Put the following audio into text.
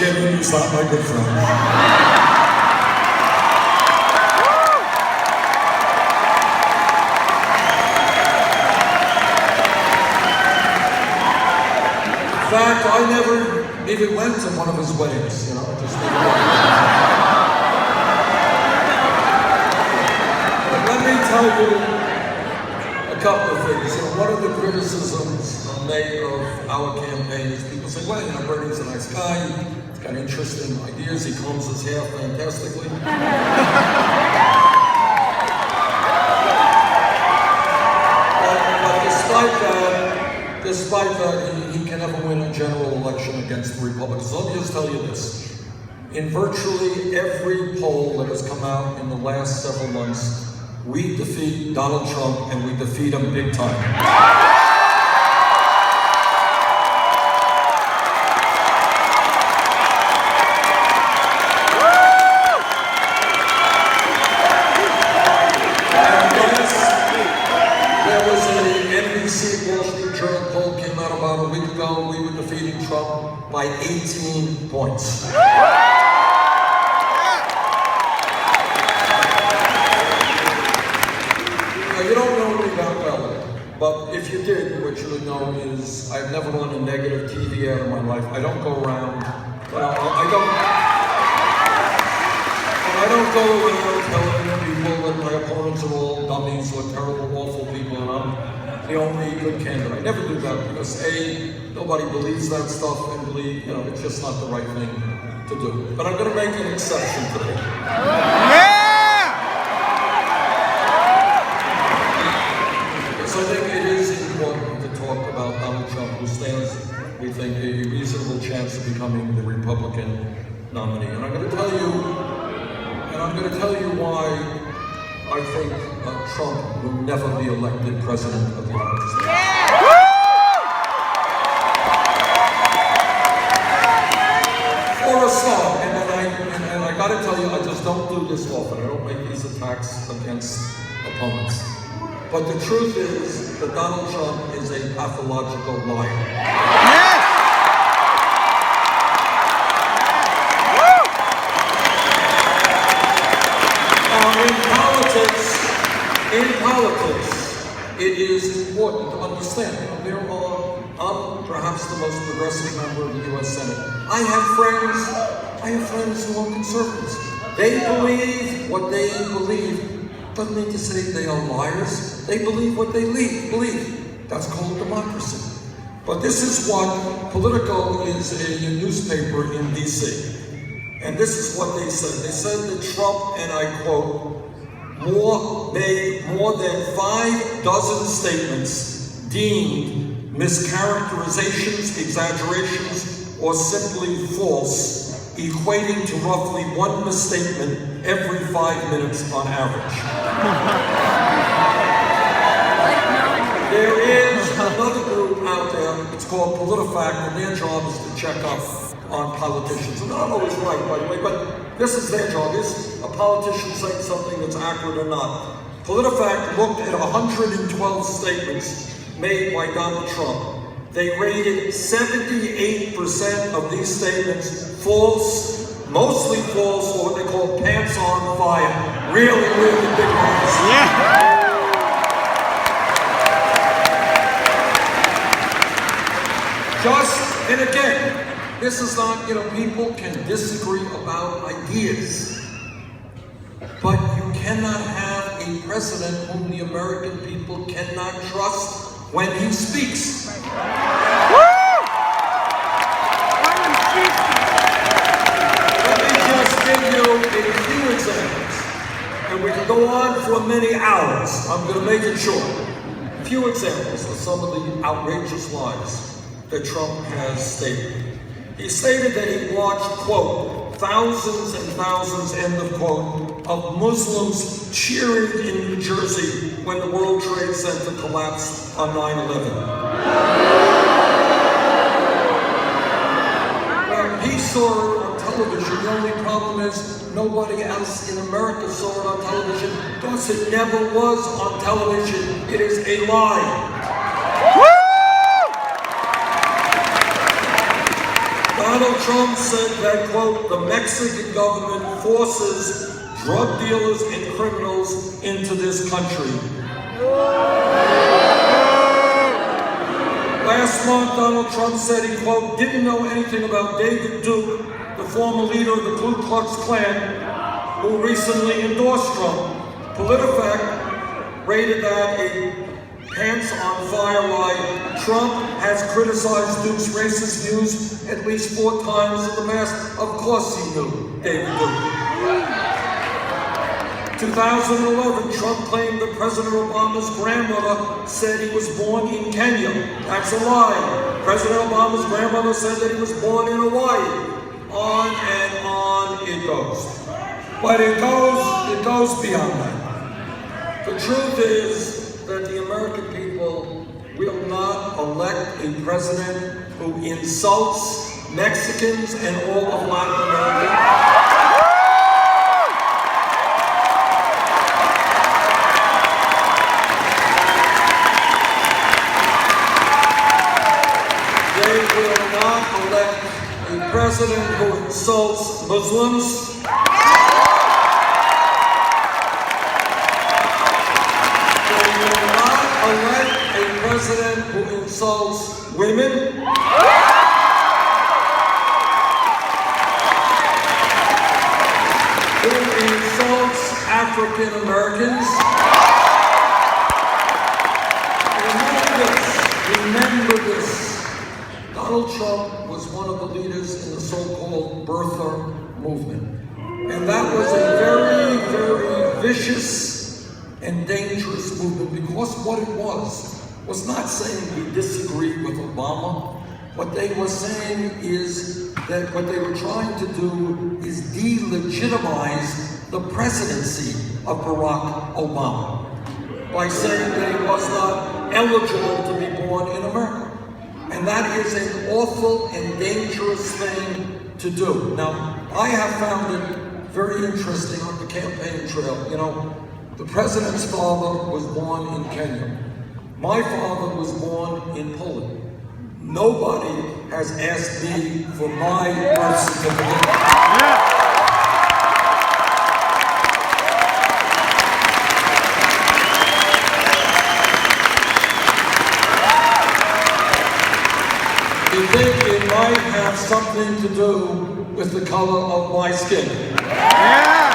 Jimmy, he's not my good friend. In fact, I never even went to one of his weddings, you know, just let me tell you a couple of things. You know, one of the criticisms made of our campaign is people say, well, you know, Bernie's a nice guy, he's got interesting ideas, he combs his hair fantastically. but despite that, he can never win a general election against the Republicans. Let me just tell you this. In virtually every poll that has come out in the last several months, we defeat Donald Trump, and we defeat him big time. And yes, there was an NBC Wall Street Journal poll came out about a week ago. We were defeating Trump by 18 points. You don't know me that well, but if you did, what you would know is I've never run a negative TV ad in my life. I don't go around, I don't go around telling people that my opponents are all dummies or terrible, awful people, and I'm the only good candidate. I never do that because A, nobody believes that stuff, and B, you know, it's just not the right thing to do. But I'm going to make an exception today. I think it is important to talk about Donald Trump, who stands, we think, a reasonable chance of becoming the Republican nominee. And I'm going to tell you why I think Trump will never be elected president of the United States. For a start, and I got to tell you, I just don't do this often. I don't make these attacks against opponents. But the truth is that Donald Trump is a pathological liar. Yes! In politics, it is important to understand. You know, I'm perhaps the most progressive member of the U.S. Senate. I have friends who are conservatives. They believe what they believe. Doesn't mean to say they are liars. They believe what they believe. That's called democracy. But this is what Politico is, a newspaper in D.C. And this is what they said. They said that Trump, and I quote, made more than 6 statements deemed mischaracterizations, exaggerations, or simply false, equating to roughly 1 misstatement every 5 minutes on average. There is another group out there, it's called PolitiFact, and their job is to check up on politicians. And they're not always right, by the way, but this is their job. Is a politician saying something that's accurate or not? PolitiFact looked at 112 statements made by Donald Trump. They rated 78% of these statements false, mostly false, or what they call pants on fire. Really, really big ones. Yeah. And again, this is not, you know, people can disagree about ideas, but you cannot have a president whom the American people cannot trust when he speaks. Let me just give you a few examples, and we can go on for many hours. I'm going to make it short. A few examples of some of the outrageous lies that Trump has stated. He stated that he watched, quote, thousands and thousands, end of quote, of Muslims cheering in New Jersey when the World Trade Center collapsed on 9/11. Well, he saw it on television. The only problem is nobody else in America saw it on television. Thus, it never was on television. It is a lie. Donald Trump said that, quote, the Mexican government forces drug dealers and criminals into this country. Last month, Donald Trump said he, quote, didn't know anything about David Duke, the former leader of the Ku Klux Klan, who recently endorsed Trump. PolitiFact rated that a pants on fire lie. Trump has criticized Duke's racist views at least 4 times in the past. Of course he knew David Duke. 2011, Trump claimed that President Obama's grandmother said he was born in Kenya. That's a lie. President Obama's grandmother said that he was born in Hawaii. On and on it goes. But it goes beyond that. The truth is that the American people will not elect a president who insults Mexicans and all of Latin America. They will not elect a president who insults Muslims. They will not elect a president who insults women. Who insults African Americans. Remember this. Donald Trump was one of the leaders in the so-called birther movement. And that was a very, very vicious and dangerous movement, because what it was not saying we disagree with Obama. What they were saying is that what they were trying to do is delegitimize the presidency of Barack Obama by saying that he was not eligible to be born in America. And that is an awful and dangerous thing to do. Now, I have found it very interesting on the campaign trail. You know, the president's father was born in Kenya. My father was born in Poland. Nobody has asked me for my birth certificate. You think it might have something to do with the color of my skin? Yeah!